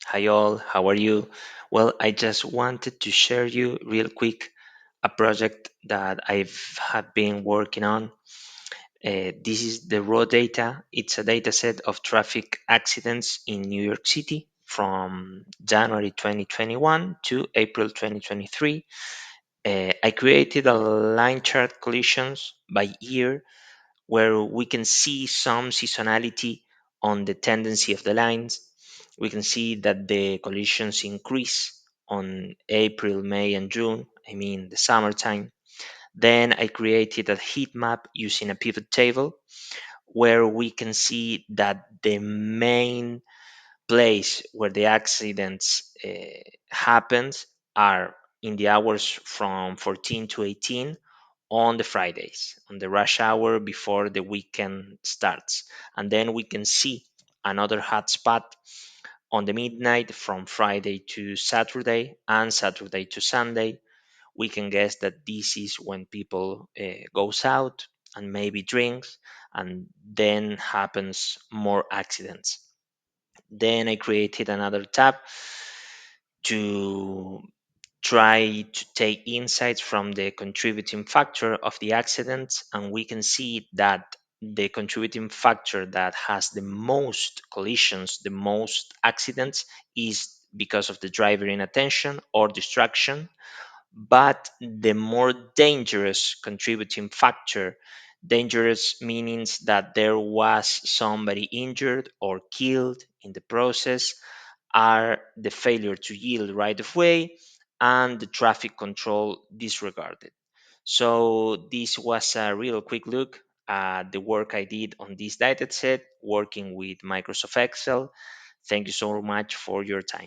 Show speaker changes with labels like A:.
A: Hi all, how are you? Well, I just wanted to share you real quick a project that I've have been working on. This is the raw data. It's a data set of traffic accidents in New York City from January 2021 to April 2023. I created a line chart collisions by year where we can see some seasonality on the tendency of the lines. We can see that the collisions increase on April, May, and June, I mean the summertime. Then I created a heat map using a pivot table where we can see that the main place where the accidents happens are in the hours from 14 to 18 on the Fridays, on the rush hour before the weekend starts. And then we can see another hot spot on the midnight from Friday to Saturday and Saturday to Sunday. We can guess that this is when people goes out and maybe drinks, and then happens more accidents. Then I created another tab to try to take insights from the contributing factor of the accidents, and we can see that the contributing factor that has the most collisions, the most accidents, is because of the driver inattention or distraction. But the more dangerous contributing factor, dangerous means that there was somebody injured or killed in the process, are the failure to yield right of way and the traffic control disregarded. So this was a real quick look at the work I did on this data set working with Microsoft Excel. Thank you so much for your time.